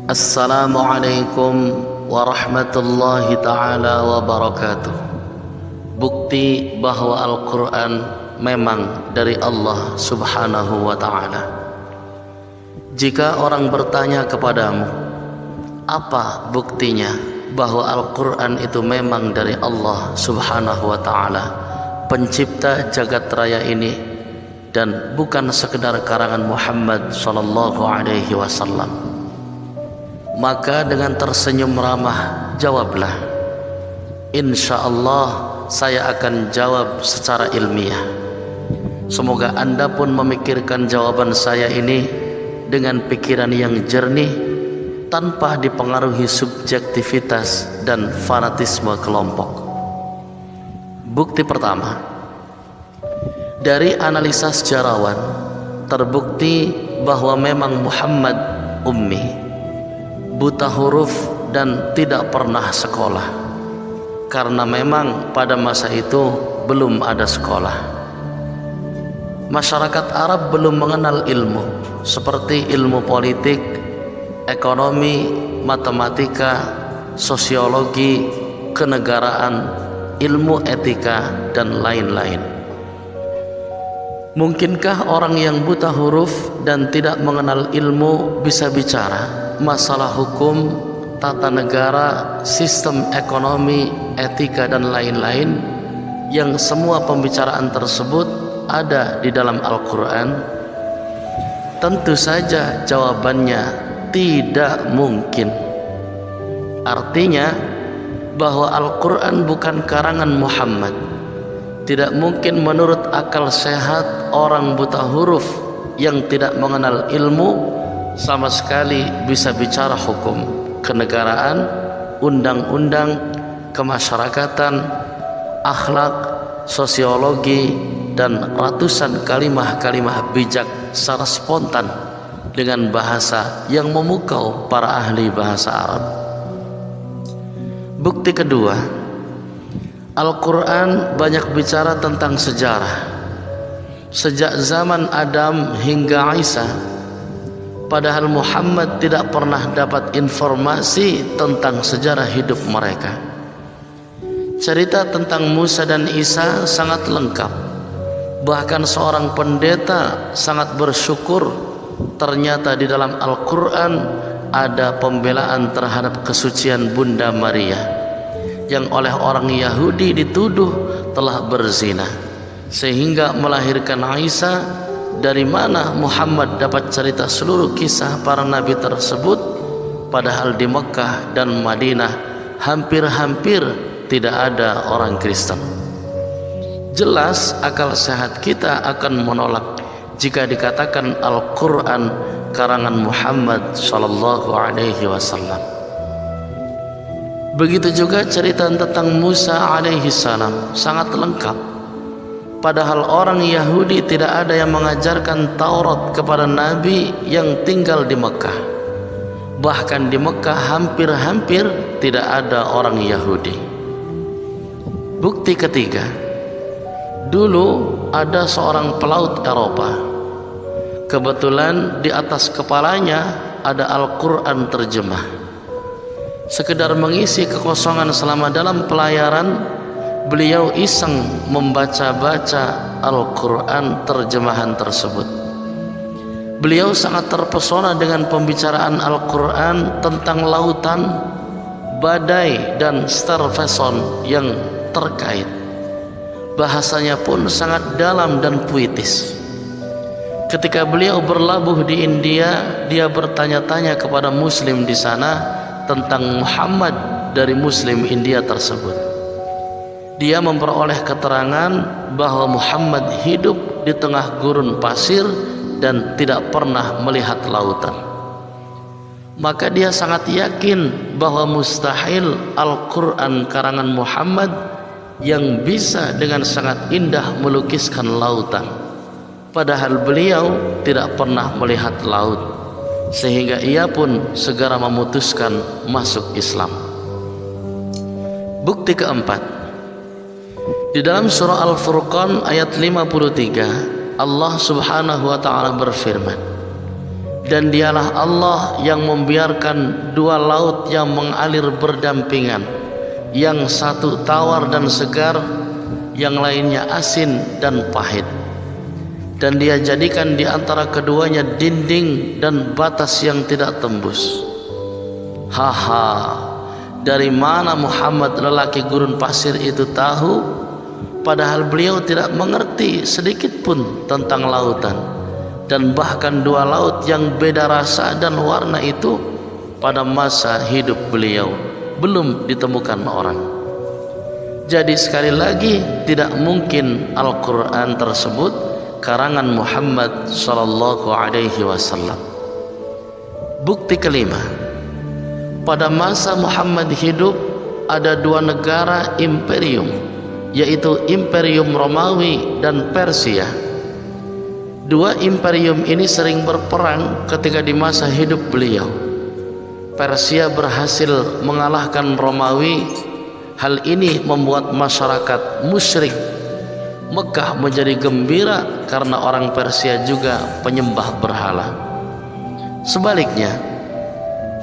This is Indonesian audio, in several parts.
Assalamualaikum warahmatullahi ta'ala wabarakatuh. Bukti bahwa Al-Quran memang dari Allah subhanahu wa ta'ala. Jika orang bertanya kepadamu, apa buktinya bahwa Al-Quran itu memang dari Allah subhanahu wa ta'ala, pencipta jagat raya ini, dan bukan sekedar karangan Muhammad sallallahu alaihi wasallam, maka dengan tersenyum ramah jawablah, insya Allah saya akan jawab secara ilmiah. Semoga Anda pun memikirkan jawaban saya ini dengan pikiran yang jernih, tanpa dipengaruhi subjektivitas dan fanatisme kelompok. Bukti pertama, dari analisa sejarawan terbukti bahwa memang Muhammad ummi, buta huruf dan tidak pernah sekolah, karena memang pada masa itu belum ada sekolah. Masyarakat Arab belum mengenal ilmu seperti ilmu politik, ekonomi, matematika, sosiologi, kenegaraan, ilmu etika, dan lain-lain. Mungkinkah orang yang buta huruf dan tidak mengenal ilmu bisa bicara masalah hukum, tata negara, sistem ekonomi, etika, dan lain-lain, yang semua pembicaraan tersebut ada di dalam Al-Quran? Tentu saja jawabannya tidak mungkin. Artinya bahwa Al-Quran bukan karangan Muhammad. Tidak mungkin menurut akal sehat orang buta huruf yang tidak mengenal ilmu sama sekali bisa bicara hukum, kenegaraan, undang-undang, kemasyarakatan, akhlak, sosiologi, dan ratusan kalimah-kalimah bijak secara spontan dengan bahasa yang memukau para ahli bahasa Arab. Bukti kedua, Al-Quran banyak bicara tentang sejarah. Sejak zaman Adam hingga Isa, padahal Muhammad tidak pernah dapat informasi tentang sejarah hidup mereka. Cerita tentang Musa dan Isa sangat lengkap. Bahkan seorang pendeta sangat bersyukur ternyata di dalam Al-Quran ada pembelaan terhadap kesucian Bunda Maria yang oleh orang Yahudi dituduh telah berzina sehingga melahirkan Isa. Dari mana Muhammad dapat cerita seluruh kisah para nabi tersebut, padahal di Mekah dan Madinah hampir-hampir tidak ada orang Kristen? Jelas akal sehat kita akan menolak jika dikatakan Al-Quran karangan Muhammad sallallahu alaihi wasallam. Begitu juga cerita tentang Musa alaihi salam sangat lengkap. Padahal orang Yahudi tidak ada yang mengajarkan Taurat kepada Nabi yang tinggal di Mekah. Bahkan di Mekah hampir-hampir tidak ada orang Yahudi. Bukti ketiga, dulu ada seorang pelaut Eropa. Kebetulan di atas kepalanya ada Al-Quran terjemah. Sekedar mengisi kekosongan selama dalam pelayaran, beliau iseng membaca-baca Al-Quran terjemahan tersebut. Beliau sangat terpesona dengan pembicaraan Al-Quran tentang lautan, badai, dan starvation yang terkait. Bahasanya pun sangat dalam dan puitis. Ketika beliau berlabuh di India, dia bertanya-tanya kepada muslim di sana tentang Muhammad dari muslim India tersebut. Dia memperoleh keterangan bahwa Muhammad hidup di tengah gurun pasir dan tidak pernah melihat lautan. Maka dia sangat yakin bahwa mustahil Al-Quran karangan Muhammad yang bisa dengan sangat indah melukiskan lautan, padahal beliau tidak pernah melihat laut. Sehingga ia pun segera memutuskan masuk Islam. Bukti keempat, di dalam surah Al-Furqan ayat 53, Allah subhanahu wa ta'ala berfirman, Dan dialah Allah yang membiarkan dua laut yang mengalir berdampingan, yang satu tawar dan segar, yang lainnya asin dan pahit. Dan Dia jadikan di antara keduanya dinding dan batas yang tidak tembus. Haha, dari mana Muhammad lelaki gurun pasir itu tahu, padahal beliau tidak mengerti sedikit pun tentang lautan. Dan bahkan dua laut yang beda rasa dan warna itu pada masa hidup beliau belum ditemukan orang. Jadi sekali lagi tidak mungkin Al-Quran tersebut karangan Muhammad sallallahu alaihi wasallam. Bukti kelima, pada masa Muhammad hidup ada dua negara imperium, yaitu Imperium Romawi dan Persia. Dua imperium ini sering berperang ketika di masa hidup beliau. Persia berhasil mengalahkan Romawi. Hal ini membuat masyarakat musyrik Mekah menjadi gembira karena orang Persia juga penyembah berhala. Sebaliknya,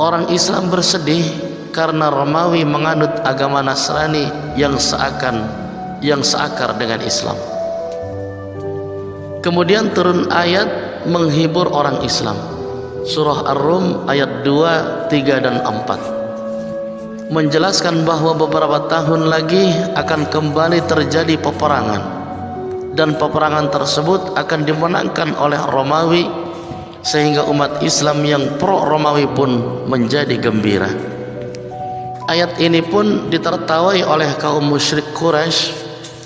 orang Islam bersedih karena Romawi menganut agama Nasrani yang seakar dengan Islam. Kemudian turun ayat menghibur orang Islam. Surah Ar-Rum ayat 2, 3 dan 4 menjelaskan bahwa beberapa tahun lagi akan kembali terjadi peperangan, dan peperangan tersebut akan dimenangkan oleh Romawi, sehingga umat Islam yang pro Romawi pun menjadi gembira. Ayat ini pun ditertawai oleh kaum musyrik Quraisy,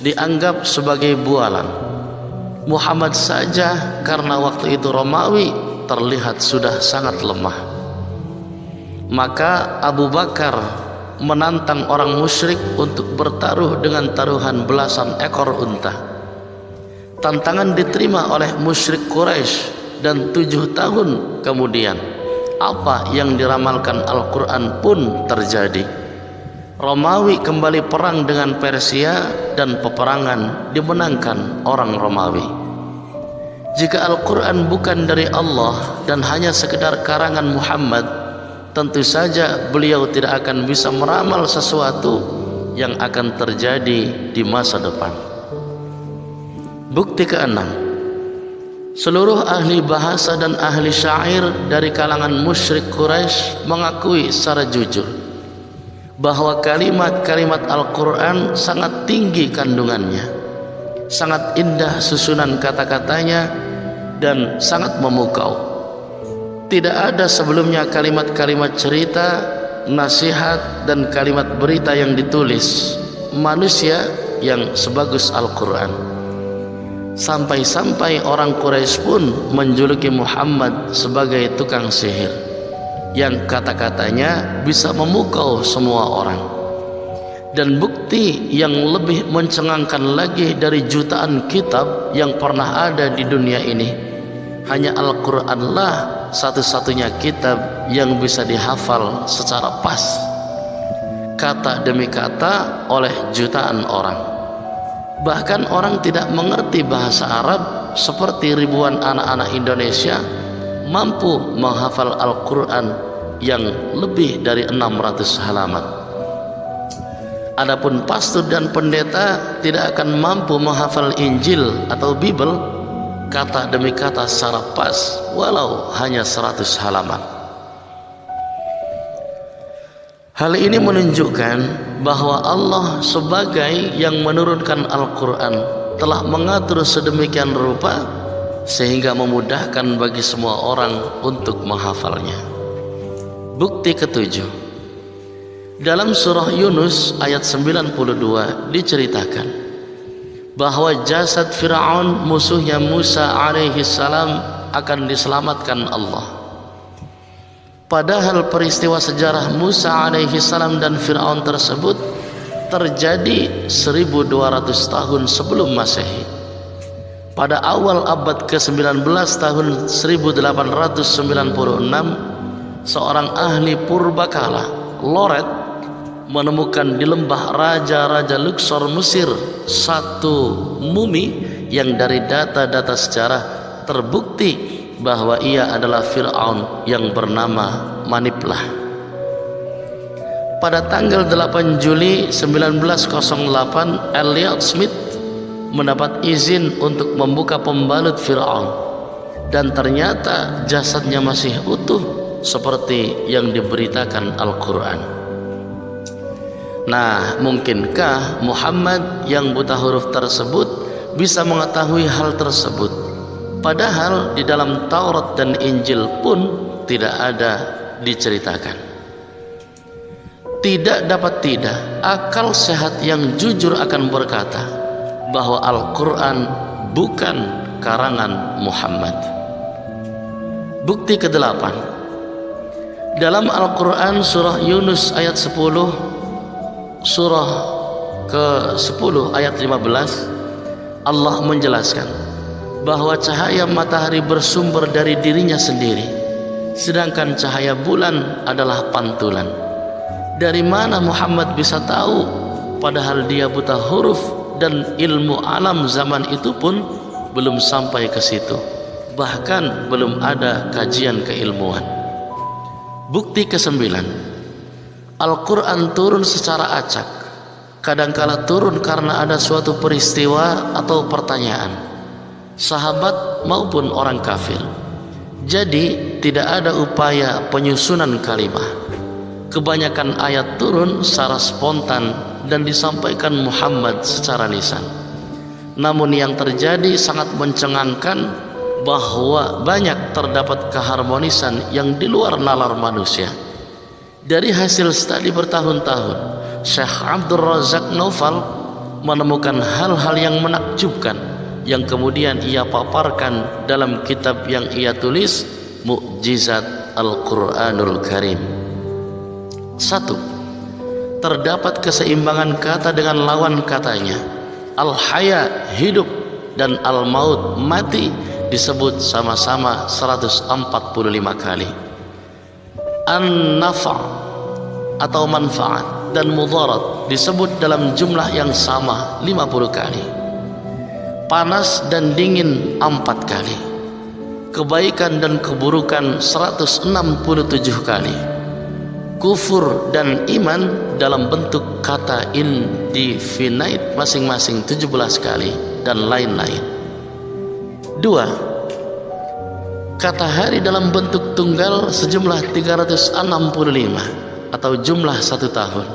dianggap sebagai bualan. Muhammad saja karena waktu itu Romawi terlihat sudah sangat lemah. Maka Abu Bakar menantang orang musyrik untuk bertaruh dengan taruhan belasan ekor unta. Tantangan diterima oleh musyrik Quraisy, dan 7 tahun kemudian apa yang diramalkan Al-Quran pun terjadi. Romawi kembali perang dengan Persia dan peperangan dimenangkan orang Romawi. Jika Al-Quran bukan dari Allah dan hanya sekedar karangan Muhammad, tentu saja beliau tidak akan bisa meramal sesuatu yang akan terjadi di masa depan. Bukti keenam, seluruh ahli bahasa dan ahli syair dari kalangan musyrik Quraisy mengakui secara jujur bahwa kalimat-kalimat Al-Quran sangat tinggi kandungannya, sangat indah susunan kata-katanya, dan sangat memukau. Tidak ada sebelumnya kalimat-kalimat cerita, nasihat, dan kalimat berita yang ditulis manusia yang sebagus Al-Quran. Sampai-sampai orang Quraisy pun menjuluki Muhammad sebagai tukang sihir, yang kata-katanya bisa memukau semua orang. Dan bukti yang lebih mencengangkan lagi dari jutaan kitab yang pernah ada di dunia ini, hanya Al-Quranlah satu-satunya kitab yang bisa dihafal secara pas, kata demi kata, oleh jutaan orang. Bahkan orang tidak mengerti bahasa Arab seperti ribuan anak-anak Indonesia mampu menghafal Al-Quran yang lebih dari 600 halaman. Adapun pastor dan pendeta tidak akan mampu menghafal Injil atau Bible kata demi kata secara pas, walau hanya 100 halaman. Hal ini menunjukkan bahwa Allah sebagai yang menurunkan Al-Quran telah mengatur sedemikian rupa sehingga memudahkan bagi semua orang untuk menghafalnya. Bukti ketujuh, dalam surah Yunus ayat 92 diceritakan bahwa jasad Fir'aun musuhnya Musa alaihi salam akan diselamatkan Allah. Padahal peristiwa sejarah Musa alaihi salam dan Fir'aun tersebut terjadi 1200 tahun sebelum Masehi. Pada awal abad ke-19 tahun 1896, seorang ahli purbakala, Loret, menemukan di lembah raja-raja Luxor Mesir satu mumi yang dari data-data sejarah terbukti bahwa ia adalah Fir'aun yang bernama Maniplah. Pada tanggal 8 Juli 1908, Elliot Smith mendapat izin untuk membuka pembalut Fir'aun, dan ternyata jasadnya masih utuh seperti yang diberitakan Al-Quran. Nah, mungkinkah Muhammad yang buta huruf tersebut bisa mengetahui hal tersebut, padahal di dalam Taurat dan Injil pun tidak ada diceritakan? Tidak dapat tidak, akal sehat yang jujur akan berkata bahwa Al-Quran bukan karangan Muhammad. Bukti ke-8, dalam Al-Quran surah Yunus ayat 10, surah ke-10 ayat 15, Allah menjelaskan bahwa cahaya matahari bersumber dari dirinya sendiri, sedangkan cahaya bulan adalah pantulan. Dari mana Muhammad bisa tahu, padahal dia buta huruf dan ilmu alam zaman itu pun belum sampai ke situ, bahkan belum ada kajian keilmuan. Bukti ke-9, Al-Quran turun secara acak, kadangkala turun karena ada suatu peristiwa atau pertanyaan, sahabat maupun orang kafir. Jadi tidak ada upaya penyusunan kalimah. Kebanyakan ayat turun secara spontan dan disampaikan Muhammad secara lisan. Namun yang terjadi sangat mencengangkan, bahwa banyak terdapat keharmonisan yang di luar nalar manusia. Dari hasil studi bertahun-tahun, Syekh Abdul Razak Naufal menemukan hal-hal yang menakjubkan yang kemudian ia paparkan dalam kitab yang ia tulis, Mukjizat Al-Quranul Karim. 1. Terdapat keseimbangan kata dengan lawan katanya. Al-Haya hidup dan Al-Maut mati disebut sama-sama 145 kali. An-Nafa' atau manfaat dan mudarat disebut dalam jumlah yang sama 50 kali. Panas dan dingin 4 kali. Kebaikan dan keburukan 167 kali. Kufur dan iman dalam bentuk kata indefinite masing-masing 17 kali, dan lain-lain. 2. Kata hari dalam bentuk tunggal sejumlah 365 atau jumlah 1 tahun.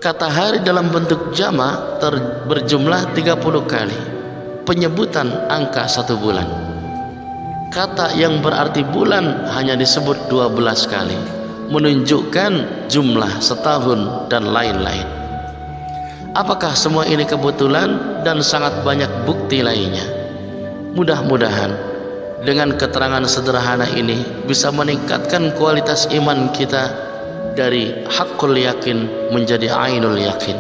Kata hari dalam bentuk jama berjumlah 30 kali, penyebutan angka 1 bulan. Kata yang berarti bulan hanya disebut 12 kali, menunjukkan jumlah setahun dan lain-lain. Apakah semua ini kebetulan dan sangat banyak bukti lainnya? Mudah-mudahan dengan keterangan sederhana ini bisa meningkatkan kualitas iman kita dari haqqul yakin menjadi ainul yakin,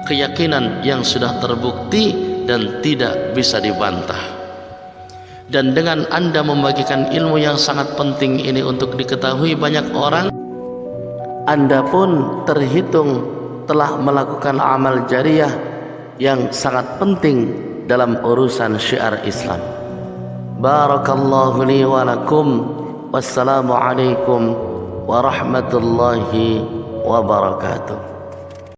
keyakinan yang sudah terbukti dan tidak bisa dibantah. Dan dengan Anda membagikan ilmu yang sangat penting ini untuk diketahui banyak orang, Anda pun terhitung telah melakukan amal jariah yang sangat penting dalam urusan syiar Islam. Barakallahu li wa lakum. Wassalamu alaikum warahmatullahi wabarakatuh.